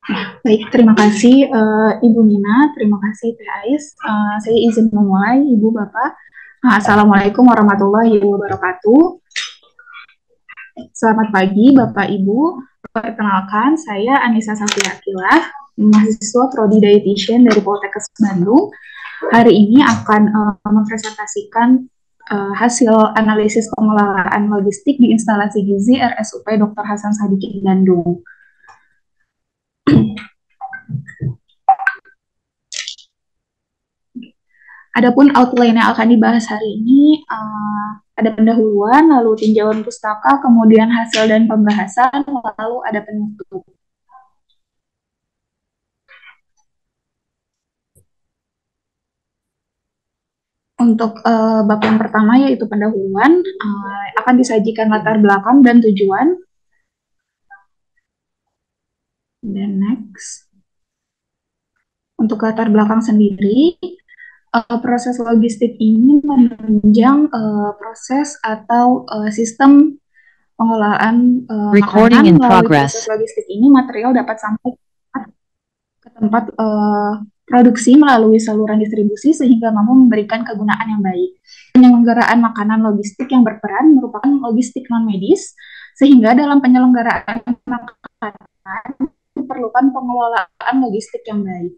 Baik, terima kasih Ibu Nina, terima kasih Teh Ais. Saya izin memulai, Ibu Bapak. Assalamualaikum warahmatullahi wabarakatuh. Selamat pagi Bapak Ibu. Perkenalkan, saya Anissa Safia Akilah, mahasiswa Prodi Dietitian dari Poltekkes Bandung. Hari ini akan mempresentasikan hasil analisis pengelolaan logistik di instalasi gizi RSUP Dr. Hasan Sadikin Bandung. Adapun outline yang akan dibahas hari ini ada pendahuluan, lalu tinjauan pustaka, kemudian hasil dan pembahasan, lalu ada penutup. Untuk bab yang pertama yaitu pendahuluan, akan disajikan latar belakang dan tujuan. Dan next. Untuk latar belakang sendiri, proses logistik ini menunjang proses atau sistem pengelolaan makanan. Melalui proses logistik ini material dapat sampai ke tempat produksi melalui saluran distribusi sehingga mampu memberikan kegunaan yang baik. Penyelenggaraan makanan logistik yang berperan merupakan logistik non-medis, sehingga dalam penyelenggaraan makanan diperlukan pengelolaan logistik yang baik.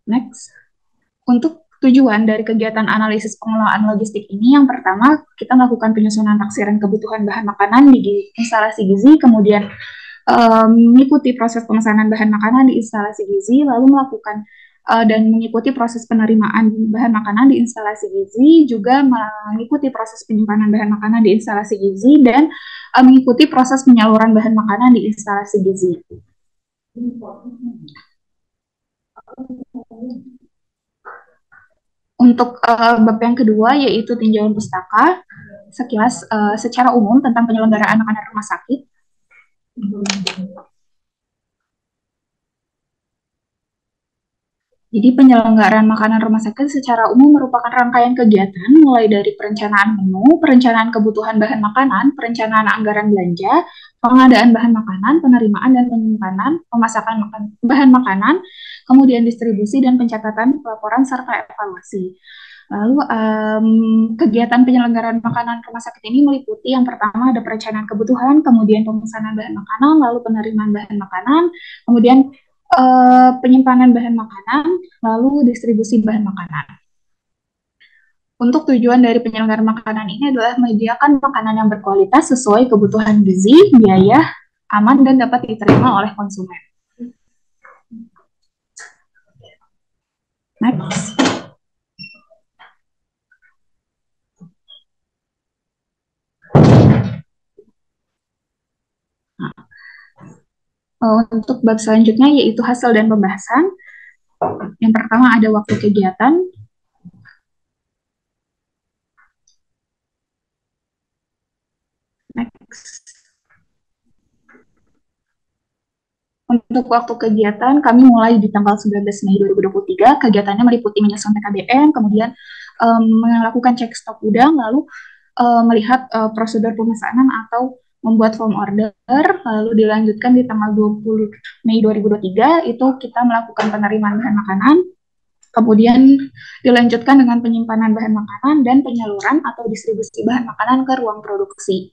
Next. Untuk tujuan dari kegiatan analisis pengelolaan logistik ini, yang pertama, kita melakukan penyusunan taksiran kebutuhan bahan makanan di instalasi gizi, kemudian mengikuti proses pemesanan bahan makanan di instalasi gizi, lalu melakukan dan mengikuti proses penerimaan bahan makanan di instalasi gizi, juga mengikuti proses penyimpanan bahan makanan di instalasi gizi, dan mengikuti proses penyaluran bahan makanan di instalasi gizi. Untuk bab yang kedua yaitu tinjauan pustaka, sekilas secara umum tentang penyelenggaraan makanan rumah sakit. Jadi penyelenggaraan makanan rumah sakit secara umum merupakan rangkaian kegiatan mulai dari perencanaan menu, perencanaan kebutuhan bahan makanan, perencanaan anggaran belanja, pengadaan bahan makanan, penerimaan dan penyimpanan, pemasakan bahan makanan, kemudian distribusi dan pencatatan laporan serta evaluasi. Lalu kegiatan penyelenggaraan makanan rumah sakit ini meliputi yang pertama ada perencanaan kebutuhan, kemudian pemesanan bahan makanan, lalu penerimaan bahan makanan, kemudian penyimpanan bahan makanan, lalu distribusi bahan makanan. Untuk tujuan dari penyelenggaraan makanan ini adalah menyediakan makanan yang berkualitas sesuai kebutuhan gizi, biaya, aman, dan dapat diterima oleh konsumen. Next. Untuk bab selanjutnya yaitu hasil dan pembahasan. Yang pertama ada waktu kegiatan. Next. Untuk waktu kegiatan, kami mulai di tanggal 19 Mei 2023. Kegiatannya meliputi menyusun PKBM, kemudian melakukan cek stok gudang, lalu melihat prosedur pemesanan atau membuat form order, lalu dilanjutkan di tanggal 20 Mei 2023, itu kita melakukan penerimaan bahan makanan, kemudian dilanjutkan dengan penyimpanan bahan makanan dan penyaluran atau distribusi bahan makanan ke ruang produksi.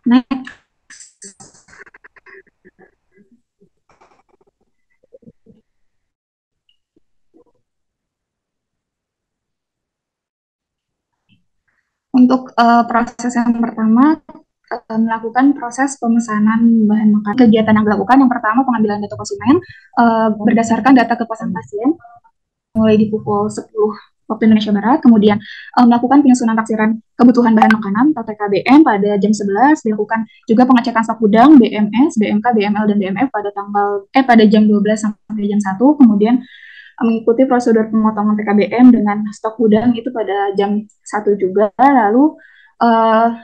Next. Untuk proses yang pertama, melakukan proses pemesanan bahan makanan. Kegiatan yang dilakukan yang pertama pengambilan data konsumen berdasarkan data kepuasan pasien mulai di pukul 10 waktu Indonesia Barat, kemudian melakukan penyusunan taksiran kebutuhan bahan makanan atau TKBM pada jam 11, dilakukan juga pengecekan stok gudang BMS, BMK, BML dan BMF pada jam 12 sampai jam 1, kemudian mengikuti prosedur pemotongan PKBM dengan stok gudang itu pada jam 1 juga, lalu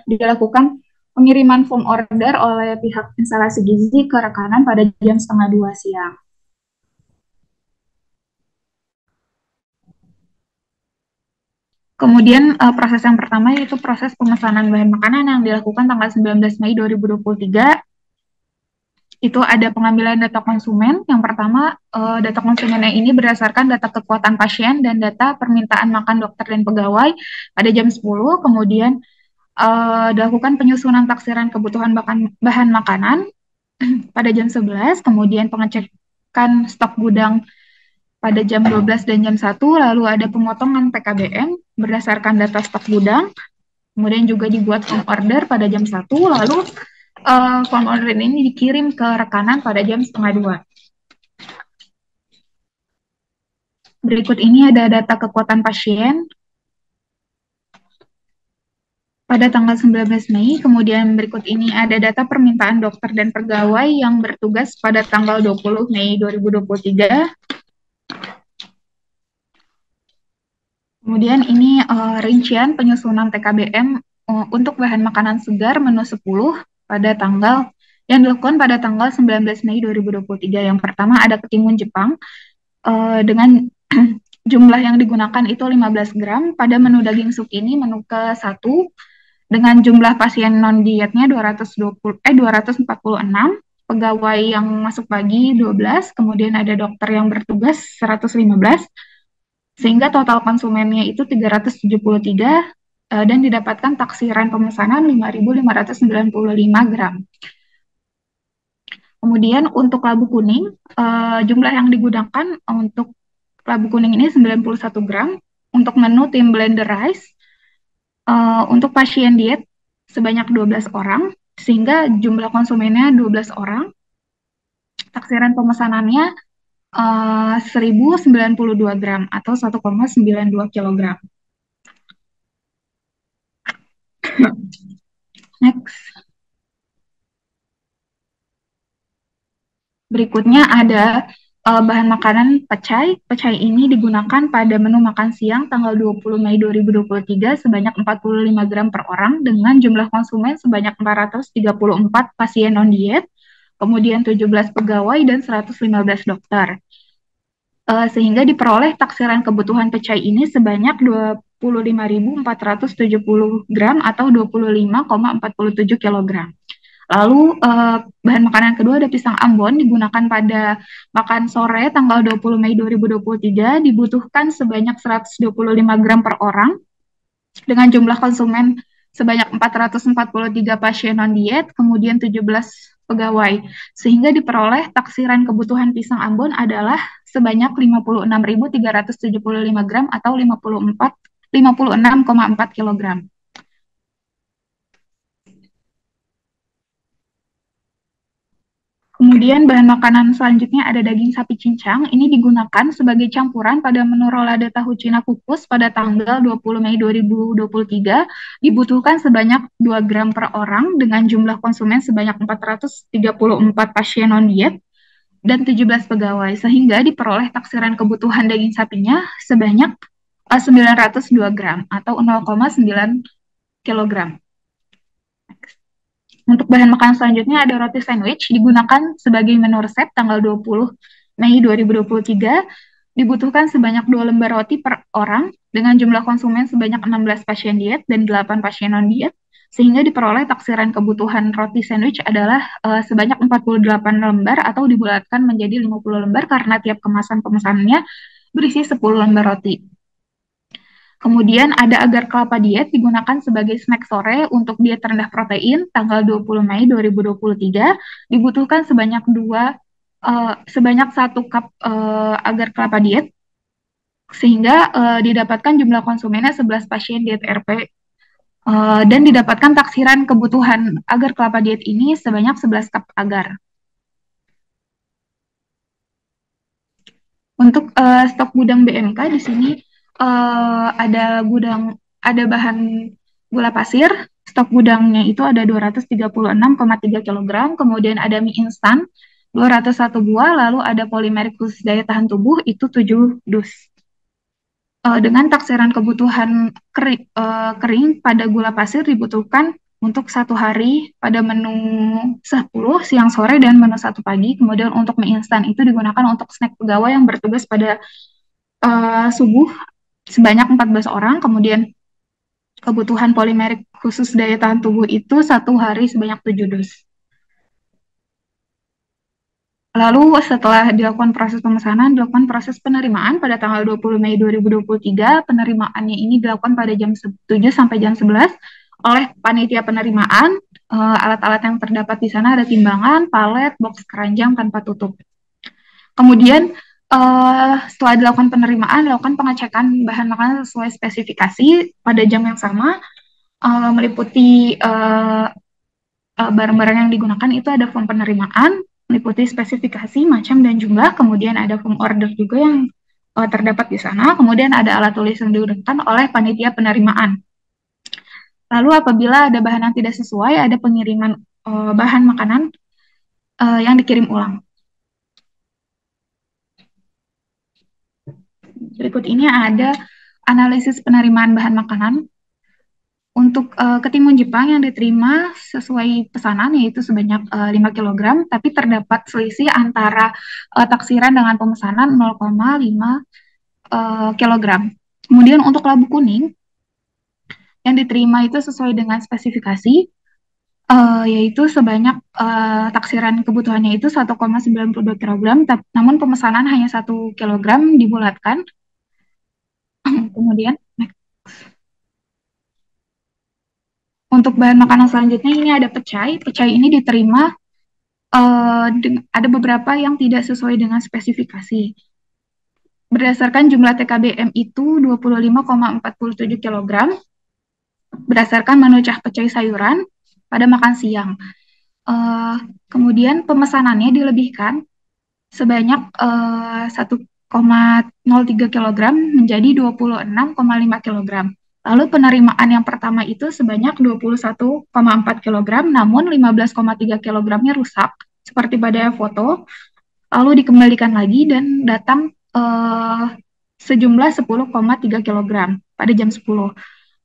dilakukan pengiriman form order oleh pihak instalasi gizi ke rekanan pada jam setengah 2 siang. Kemudian proses yang pertama yaitu proses pemesanan bahan makanan yang dilakukan tanggal 19 Mei 2023. Itu ada pengambilan data konsumen. Yang pertama, data konsumennya ini berdasarkan data kekuatan pasien dan data permintaan makan dokter dan pegawai pada jam 10. Kemudian dilakukan penyusunan taksiran kebutuhan bahan makanan pada jam 11, kemudian pengecekan stok gudang pada jam 12 dan jam 1, lalu ada pemotongan PKBM berdasarkan data stok gudang, kemudian juga dibuat form order pada jam 1, lalu form order ini dikirim ke rekanan pada jam setengah 2. Berikut ini ada data kekuatan pasien pada tanggal 19 Mei, kemudian berikut ini ada data permintaan dokter dan pegawai yang bertugas pada tanggal 20 Mei 2023. Kemudian ini rincian penyusunan TKBM untuk bahan makanan segar menu 10 pada tanggal yang dilakukan pada tanggal 19 Mei 2023. Yang pertama ada ketimun Jepang dengan jumlah yang digunakan itu 15 gram. Pada menu daging sup ini menu ke-1 dengan jumlah pasien non dietnya 246, pegawai yang masuk pagi 12, kemudian ada dokter yang bertugas 115, sehingga total konsumennya itu 373 dan didapatkan taksiran pemesanan 5.595 gram. Kemudian untuk labu kuning, jumlah yang digunakan untuk labu kuning ini 91 gram, untuk menu tim blender rice, untuk pasien diet sebanyak 12 orang, sehingga jumlah konsumennya 12 orang. Taksiran pemesanannya 1092 gram atau 1,92 kilogram. Next. Berikutnya ada bahan makanan pecai. Pecai ini digunakan pada menu makan siang tanggal 20 Mei 2023 sebanyak 45 gram per orang dengan jumlah konsumen sebanyak 434 pasien non-diet, kemudian 17 pegawai dan 115 dokter. Sehingga diperoleh taksiran kebutuhan pecai ini sebanyak 25.470 gram atau 25,47 kilogram. Lalu bahan makanan kedua ada pisang Ambon digunakan pada makan sore tanggal 20 Mei 2023 dibutuhkan sebanyak 125 gram per orang dengan jumlah konsumen sebanyak 443 pasien non-diet, kemudian 17 pegawai, sehingga diperoleh taksiran kebutuhan pisang Ambon adalah sebanyak 56.375 gram atau 56,4 kilogram. Kemudian bahan makanan selanjutnya ada daging sapi cincang. Ini digunakan sebagai campuran pada menu rolade tahu Cina kukus pada tanggal 20 Mei 2023. Dibutuhkan sebanyak 2 gram per orang dengan jumlah konsumen sebanyak 434 pasien non-diet dan 17 pegawai, sehingga diperoleh taksiran kebutuhan daging sapinya sebanyak 902 gram atau 0,9 kilogram. Untuk bahan makanan selanjutnya ada roti sandwich digunakan sebagai menu resep tanggal 20 Mei 2023. Dibutuhkan sebanyak 2 lembar roti per orang dengan jumlah konsumen sebanyak 16 pasien diet dan 8 pasien non-diet, sehingga diperoleh taksiran kebutuhan roti sandwich adalah sebanyak 48 lembar atau dibulatkan menjadi 50 lembar karena tiap kemasan pemesanannya berisi 10 lembar roti. Kemudian ada agar kelapa diet digunakan sebagai snack sore untuk diet rendah protein tanggal 20 Mei 2023. Dibutuhkan sebanyak 1 cup agar kelapa diet sehingga didapatkan jumlah konsumennya 11 pasien diet RP dan didapatkan taksiran kebutuhan agar kelapa diet ini sebanyak 11 cup agar. Untuk stok gudang BMK di sini ada bahan gula pasir, stok gudangnya itu ada 236,3 kg, kemudian ada mie instan 201 buah, lalu ada polimerik khusus daya tahan tubuh itu 7 dus. Dengan taksiran kebutuhan kering pada gula pasir dibutuhkan untuk 1 hari pada menu 10 siang sore dan menu 1 pagi. Kemudian untuk mie instan itu digunakan untuk snack pegawai yang bertugas pada subuh sebanyak 14 orang, kemudian Kebutuhan polimerik khusus daya tahan tubuh itu 1 hari sebanyak 7 dus. Lalu setelah dilakukan proses pemesanan, dilakukan proses penerimaan pada tanggal 20 Mei 2023. Penerimaannya ini dilakukan pada jam 7 sampai jam 11 oleh panitia penerimaan. Alat-alat yang terdapat di sana ada timbangan, palet, box keranjang tanpa tutup. Kemudian setelah dilakukan penerimaan, dilakukan pengecekan bahan makanan sesuai spesifikasi pada jam yang sama, meliputi barang-barang yang digunakan itu ada form penerimaan, meliputi spesifikasi, macam, dan jumlah. Kemudian ada form order juga yang terdapat di sana. Kemudian ada alat tulis yang digunakan oleh panitia penerimaan. Lalu apabila ada bahan yang tidak sesuai, ada pengiriman bahan makanan yang dikirim ulang. Berikut ini ada analisis penerimaan bahan makanan. Untuk ketimun Jepang yang diterima sesuai pesanan yaitu sebanyak 5 kg, tapi terdapat selisih antara taksiran dengan pemesanan 0,5 kg. Kemudian untuk labu kuning yang diterima itu sesuai dengan spesifikasi, yaitu sebanyak taksiran kebutuhannya itu 1,92 kg, namun pemesanan hanya 1 kg dibulatkan. Kemudian untuk bahan makanan selanjutnya ini ada pecai. Pecai ini diterima ada beberapa yang tidak sesuai dengan spesifikasi. Berdasarkan jumlah TKBM itu 25,47 kg, berdasarkan menu cah pecai sayuran pada makan siang. Kemudian pemesanannya dilebihkan sebanyak 1,03 kg menjadi 26,5 kg. Lalu penerimaan yang pertama itu sebanyak 21,4 kg, namun 15,3 kg-nya rusak, seperti pada foto, lalu dikembalikan lagi dan datang sejumlah 10,3 kg pada jam 10.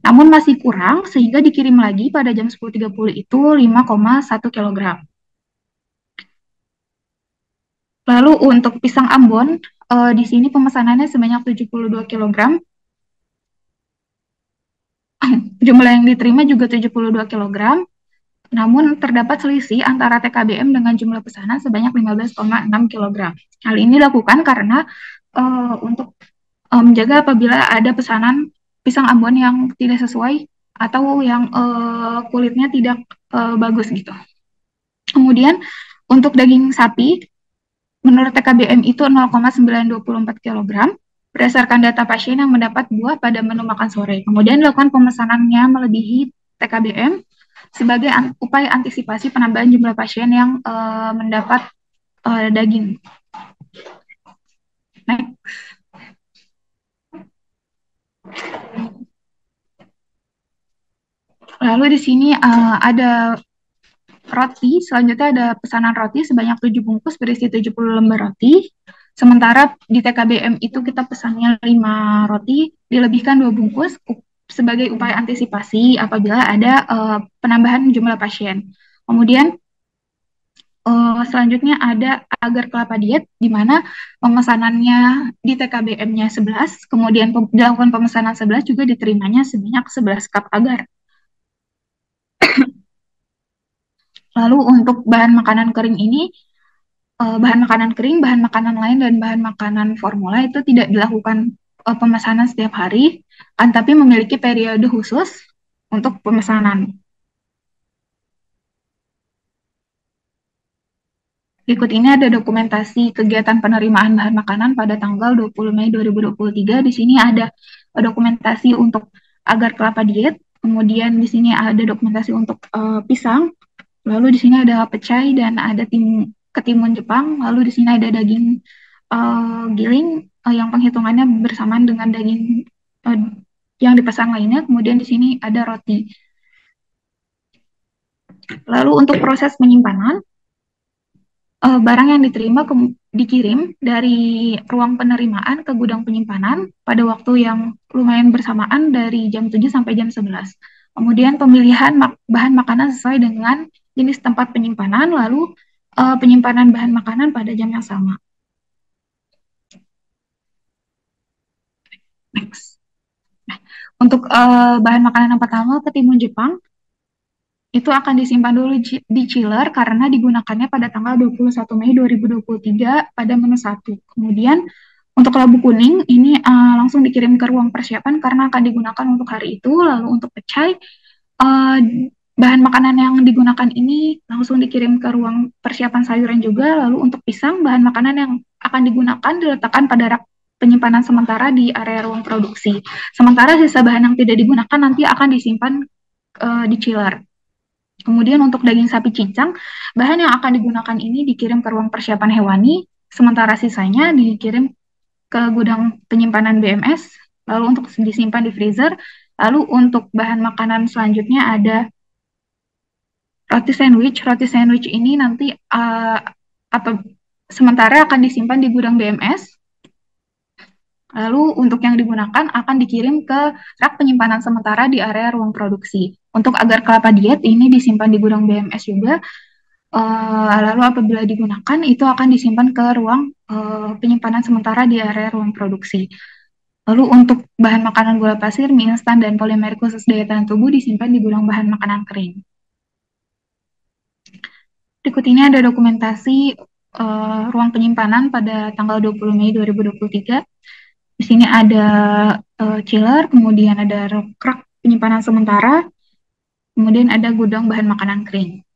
Namun masih kurang sehingga dikirim lagi pada jam 10.30 itu 5,1 kg. Lalu untuk pisang Ambon, di sini pemesanannya sebanyak 72 kg. Jumlah yang diterima juga 72 kg. Namun terdapat selisih antara TKBM dengan jumlah pesanan sebanyak 15,6 kg. Hal ini dilakukan karena untuk menjaga apabila ada pesanan pisang Ambon yang tidak sesuai atau yang kulitnya tidak bagus gitu. Kemudian untuk daging sapi, menurut TKBM itu 0,924 kg berdasarkan data pasien yang mendapat buah pada menu makan sore. Kemudian dilakukan pemesanannya melebihi TKBM sebagai upaya antisipasi penambahan jumlah pasien yang mendapat daging. Next. Lalu di sini ada roti, selanjutnya ada pesanan roti sebanyak 7 bungkus berisi 70 lembar roti. Sementara di TKBM itu kita pesannya 5 roti, dilebihkan 2 bungkus sebagai upaya antisipasi apabila ada penambahan jumlah pasien. Kemudian selanjutnya ada agar kelapa diet, di mana pemesanannya di TKBM-nya 11, kemudian dilakukan pemesanan 11 juga diterimanya sebanyak 11 cup agar. Lalu untuk bahan makanan kering ini, bahan makanan kering, bahan makanan lain, dan bahan makanan formula itu tidak dilakukan pemesanan setiap hari, tapi memiliki periode khusus untuk pemesanan. Berikut ini ada dokumentasi kegiatan penerimaan bahan makanan pada tanggal 20 Mei 2023. Di sini ada dokumentasi untuk agar kelapa diet, kemudian di sini ada dokumentasi untuk pisang, lalu di sini ada pecai dan ada ketimun Jepang, lalu di sini ada daging giling yang penghitungannya bersamaan dengan daging yang dipesan lainnya, kemudian di sini ada roti. Lalu untuk proses penyimpanan, barang yang diterima dikirim dari ruang penerimaan ke gudang penyimpanan pada waktu yang lumayan bersamaan dari jam 7 sampai jam 11. Kemudian pemilihan bahan makanan sesuai dengan jenis tempat penyimpanan, lalu penyimpanan bahan makanan pada jam yang sama. Next. Nah, Untuk bahan makanan yang pertama, ketimun Jepang, itu akan disimpan dulu di chiller karena digunakannya pada tanggal 21 Mei 2023 pada menu 1. Kemudian untuk labu kuning ini langsung dikirim ke ruang persiapan karena akan digunakan untuk hari itu. Lalu untuk pecai, uh, bahan makanan yang digunakan ini langsung dikirim ke ruang persiapan sayuran juga. Lalu untuk pisang, bahan makanan yang akan digunakan diletakkan pada rak penyimpanan sementara di area ruang produksi. Sementara sisa bahan yang tidak digunakan nanti akan disimpan di chiller. Kemudian untuk daging sapi cincang, bahan yang akan digunakan ini dikirim ke ruang persiapan hewani, sementara sisanya dikirim ke gudang penyimpanan BMS, lalu untuk disimpan di freezer. Lalu untuk bahan makanan selanjutnya ada roti sandwich. Roti sandwich ini nanti atau sementara akan disimpan di gudang BMS. Lalu untuk yang digunakan akan dikirim ke rak penyimpanan sementara di area ruang produksi. Untuk agar kelapa diet ini disimpan di gudang BMS juga. Lalu apabila digunakan itu akan disimpan ke ruang penyimpanan sementara di area ruang produksi. Lalu untuk bahan makanan gula pasir, mie instan, dan polimer khusus daya tahan tubuh disimpan di gudang bahan makanan kering. Berikut ini ada dokumentasi ruang penyimpanan pada tanggal 20 Mei 2023. Di sini ada chiller, kemudian ada rak penyimpanan sementara, kemudian ada gudang bahan makanan kering.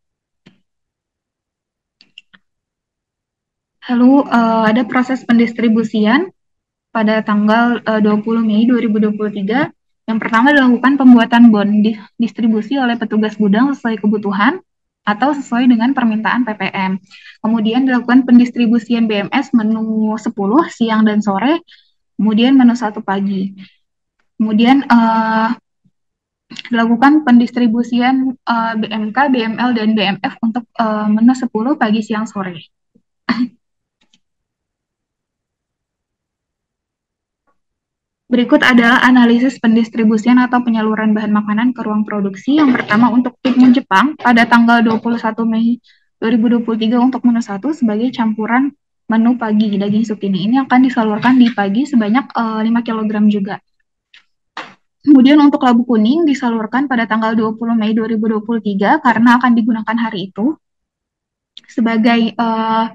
Lalu ada proses pendistribusian pada tanggal 20 Mei 2023. Yang pertama dilakukan pembuatan bon distribusi oleh petugas gudang sesuai kebutuhan atau sesuai dengan permintaan PPM. Kemudian dilakukan pendistribusian BMS menu 10 siang dan sore, kemudian menu 1 pagi. Kemudian dilakukan pendistribusian BMK, BML, dan BMF untuk menu 10 pagi, siang, sore. Berikut adalah analisis pendistribusian atau penyaluran bahan makanan ke ruang produksi. Yang pertama untuk Timun Jepang pada tanggal 21 Mei 2023 untuk menu 1 sebagai campuran menu pagi daging sukini. Ini akan disalurkan di pagi sebanyak 5 kg juga. Kemudian untuk labu kuning disalurkan pada tanggal 20 Mei 2023 karena akan digunakan hari itu sebagai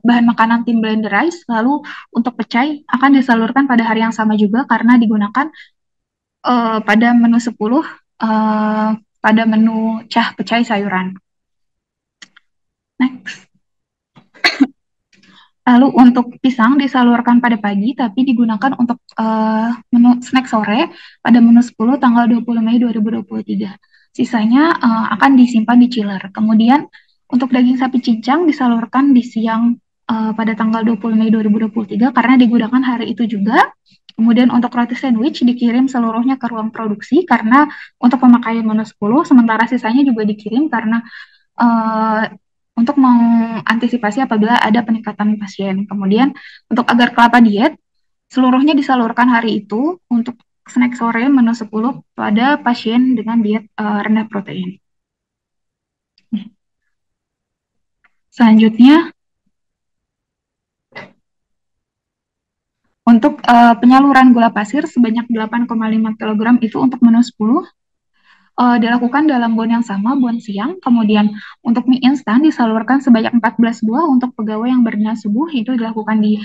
bahan makanan tim blender rice. Lalu untuk pecai akan disalurkan pada hari yang sama juga karena digunakan pada menu 10 pada menu cah pecai sayuran. Next. Lalu untuk pisang disalurkan pada pagi tapi digunakan untuk menu snack sore pada menu 10 tanggal 20 Mei 2023. Sisanya akan disimpan di chiller. Kemudian untuk daging sapi cincang disalurkan di siang pada tanggal 20 Mei 2023 karena digunakan hari itu juga. Kemudian untuk roti sandwich dikirim seluruhnya ke ruang produksi karena untuk pemakaian menu 10, sementara sisanya juga dikirim karena untuk mengantisipasi apabila ada peningkatan pasien. Kemudian untuk agar kelapa diet, seluruhnya disalurkan hari itu untuk snack sore menu 10 pada pasien dengan diet rendah protein. Selanjutnya, untuk penyaluran gula pasir sebanyak 8,5 kg itu untuk menu 10 dilakukan dalam bon yang sama, bon siang. Kemudian untuk mie instan disalurkan sebanyak 14 buah untuk pegawai yang berdinas subuh, itu dilakukan di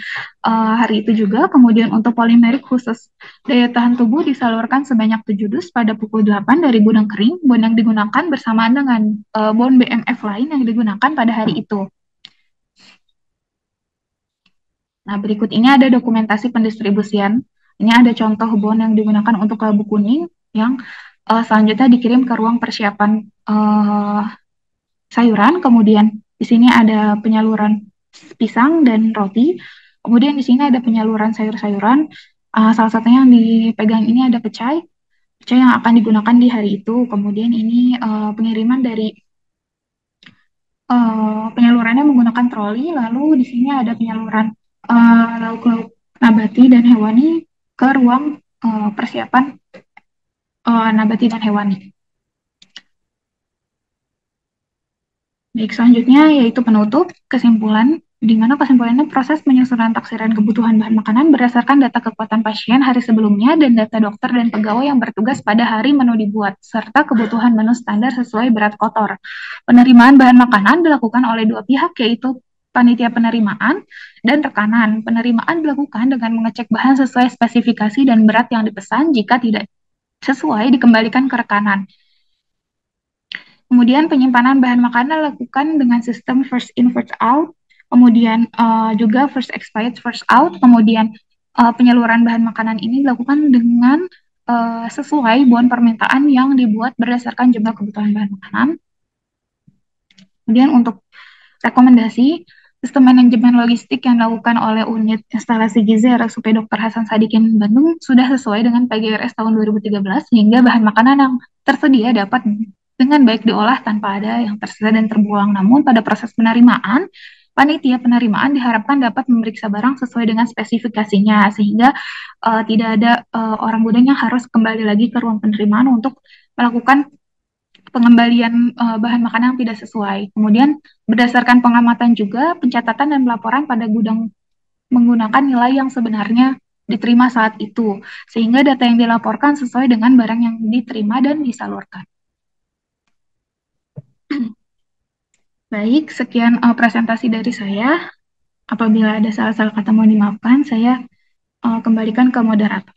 hari itu juga. Kemudian untuk polimerik khusus daya tahan tubuh disalurkan sebanyak 7 dus pada pukul 8 dari gudang kering, bon yang digunakan bersamaan dengan bon BMF lain yang digunakan pada hari itu. Nah, berikut ini ada dokumentasi pendistribusian. Ini ada contoh bon yang digunakan untuk labu kuning yang selanjutnya dikirim ke ruang persiapan sayuran. Kemudian di sini ada penyaluran pisang dan roti. Kemudian di sini ada penyaluran sayur-sayuran. Salah satunya yang dipegang ini ada pecai yang akan digunakan di hari itu. Kemudian ini pengiriman dari penyalurannya menggunakan troli. Lalu di sini ada penyaluran lauk-lauk nabati dan hewani ke ruang persiapan nabati dan hewani. Baik, selanjutnya yaitu penutup kesimpulan. di mana kesimpulannya proses penyusunan taksiran kebutuhan bahan makanan berdasarkan data kekuatan pasien hari sebelumnya dan data dokter dan pegawai yang bertugas pada hari menu dibuat, serta kebutuhan menu standar sesuai berat kotor. Penerimaan bahan makanan dilakukan oleh dua pihak, yaitu panitia penerimaan dan rekanan. Penerimaan dilakukan dengan mengecek bahan sesuai spesifikasi dan berat yang dipesan. Jika tidak sesuai, dikembalikan ke rekanan. Kemudian penyimpanan bahan makanan dilakukan dengan sistem first in first out, kemudian juga first expired first out, kemudian penyaluran bahan makanan ini dilakukan dengan sesuai bon permintaan yang dibuat berdasarkan jumlah kebutuhan bahan makanan. Kemudian untuk rekomendasi, sistem manajemen logistik yang dilakukan oleh unit instalasi gizi RSUP Dr. Hasan Sadikin Bandung sudah sesuai dengan PGRS tahun 2013 sehingga bahan makanan yang tersedia dapat dengan baik diolah tanpa ada yang tersisa dan terbuang. Namun pada proses penerimaan, panitia penerimaan diharapkan dapat memeriksa barang sesuai dengan spesifikasinya sehingga tidak ada orang gudang yang harus kembali lagi ke ruang penerimaan untuk melakukan pengembalian bahan makanan yang tidak sesuai. Kemudian berdasarkan pengamatan juga pencatatan dan pelaporan pada gudang menggunakan nilai yang sebenarnya diterima saat itu, sehingga data yang dilaporkan sesuai dengan barang yang diterima dan disalurkan. Baik, sekian presentasi dari saya. Apabila ada salah-salah kata mohon dimaafkan, saya kembalikan ke moderator.